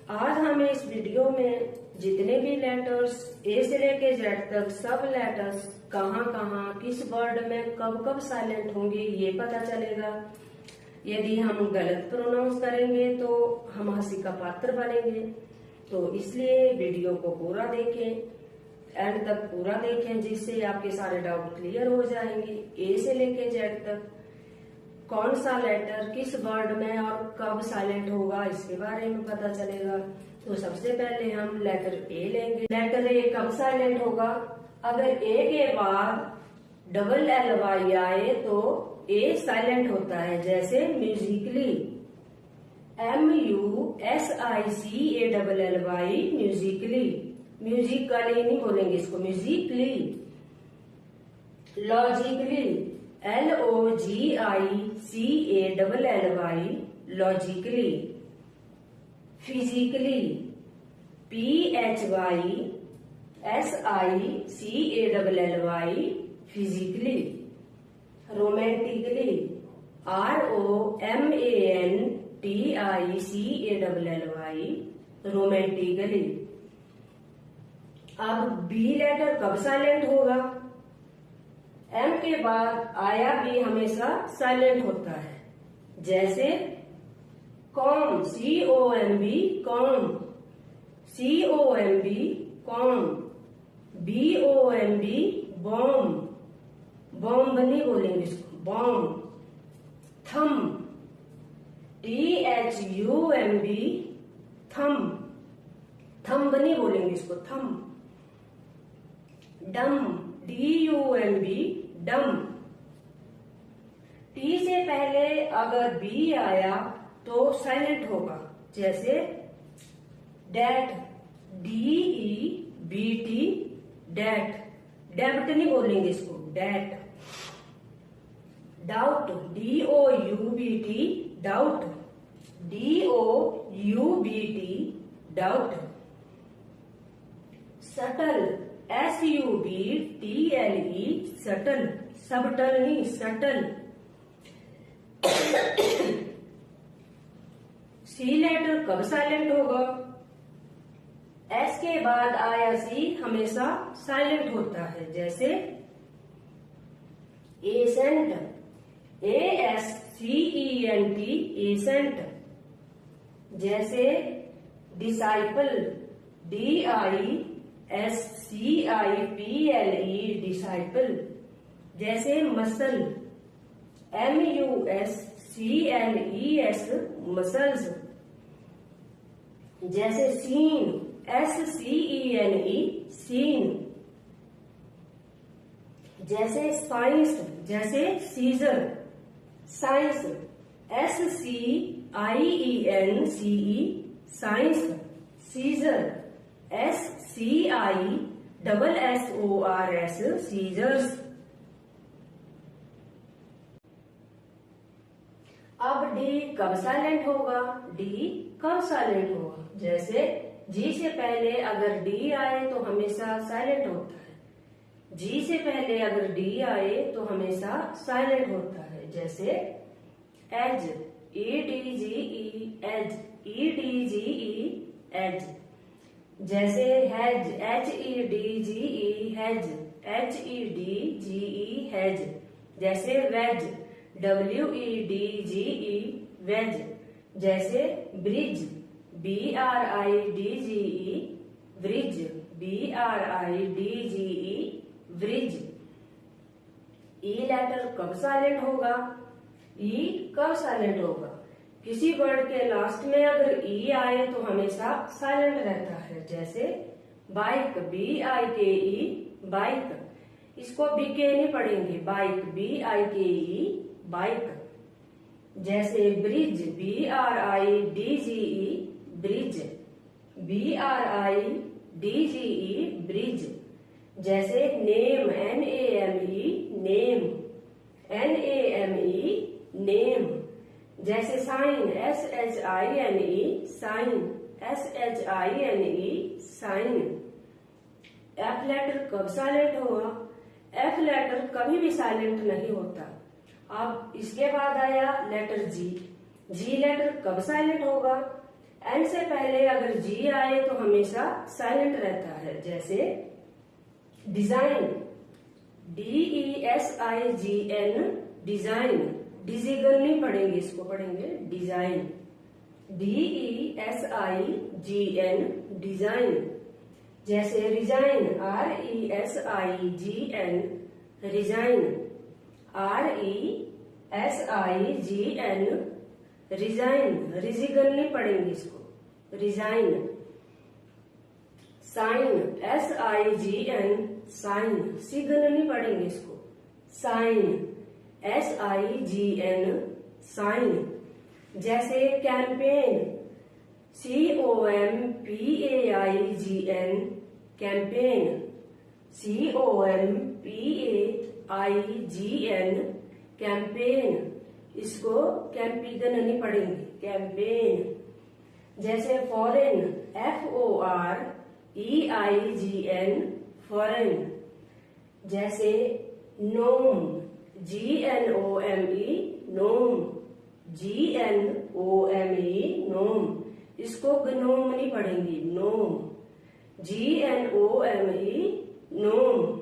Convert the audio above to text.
आज हमें इस वीडियो में जितने भी लेटर्स ए से लेके जेड तक सब लेटर्स कहाँ किस वर्ड में कब कब साइलेंट होंगे ये पता चलेगा। यदि हम गलत प्रोनाउंस करेंगे तो हम हंसी का पात्र बनेंगे। तो इसलिए वीडियो को पूरा देखें, एंड तक पूरा देखें, जिससे आपके सारे डाउट क्लियर हो जाएंगे। ए से लेके जेड तक कौन सा लेटर किस वर्ड में और कब साइलेंट होगा इसके बारे में पता चलेगा। तो सबसे पहले हम लेटर ए लेंगे। लेटर ए कब साइलेंट होगा? अगर ए के बाद डबल एल वाई आए तो ए साइलेंट होता है। जैसे म्यूजिकली, MUSICALLY, म्यूजिकली। म्यूजिकली नहीं बोलेंगे इसको, Musically. Logically, LOGICALLY, logically. Physically, PHYSICALLY, physically. Romantically, ROMANTICALLY, romantically. अब बी लेटर कब साइलेंट होगा? एम के बाद आया बी हमेशा साइलेंट होता है। जैसे com, COMB, com. COMB, com. BOMB, bomb. Bomb नहीं बोलेंगे इसको, बॉम्ब। थम, THUMB, थम। थम्ब नहीं बोलेंगे इसको, थम। डम, DUMB, डम। टी से पहले अगर बी आया तो साइलेंट होगा। जैसे डैट, DEBT, डैट। डेब्ट नहीं बोलेंगे इसको, debt. Doubt, DOUBT, doubt. DOUBT, doubt. Subtle, SUBTLE, subtle. Subtle नहीं, सटल। सी लेटर कब साइलेंट होगा? एस के बाद आया सी हमेशा साइलेंट होता है। जैसे एसेंट, ASCENT, एसेंट। जैसे डिसाइपल, DISCIPLE, डिसाइपल। जैसे मसल, MUSCLES, मसल्स। जैसे सीन, SCENE, सीन। जैसे साइंस, जैसे scissor, science. SCIENCE, science. Scissor, SCISSORS, scissors. अब डी कब साइलेंट होगा? डी कब साइलेंट होगा? जैसे जी से पहले अगर डी आए तो हमेशा साइलेंट होता है। जी से पहले अगर डी आए तो हमेशा साइलेंट होता है। जैसे edge, EDGE, edge. EDGE, edge. जैसे hedge, HEDGE, hedge. HEDGE, hedge. जैसे वेज, WEDGE, वेज। जैसे bridge, BRIDGE, bridge. BRIDGE, bridge. E letter कब साइलेंट होगा? ई कब साइलेंट होगा? किसी वर्ड के लास्ट में अगर ई आए तो हमेशा साइलेंट रहता है। जैसे बाइक, BIKE, बाइक। इसको BK नहीं पढ़ेंगे, बाइक, BIKE, बाइक। जैसे bridge, BRIDGE, bridge. BRIDGE, bridge. जैसे name, NAME, name. NAME, name. जैसे shine, SHINE, shine. SHINE, shine. F letter कब साइलेंट होगा? एफ लेटर कभी भी साइलेंट नहीं होता। अब इसके बाद आया लेटर जी। जी लेटर कब साइलेंट होगा? एन से पहले अगर जी आए तो हमेशा साइलेंट रहता है। जैसे डिजाइन, DESIGN, डिजाइन, डिजिगन नहीं पढ़ेंगे, इसको पढ़ेंगे डिजाइन, DESIGN, डिजाइन। जैसे resign, RESIGN, resign, RESIGN, resign, रिजिगन नहीं पढ़ेंगे इसको, रिजाइन। साइन, SIGN, साइन, सिगन नहीं पढ़ेंगे इसको, साइन, SIGN, साइन। जैसे campaign, COMPAIGN, campaign, COMPAIGN, campaign. इसको कैंपिगन नहीं पढ़ेंगे, कैंपेन। जैसे फॉरेन, FOREIGN, फॉरेन। जैसे नोम, GNOME, नोम, GNOME, नोम। इसको ग्नोम नहीं पढ़ेंगे, नोम, GNOME, नोम।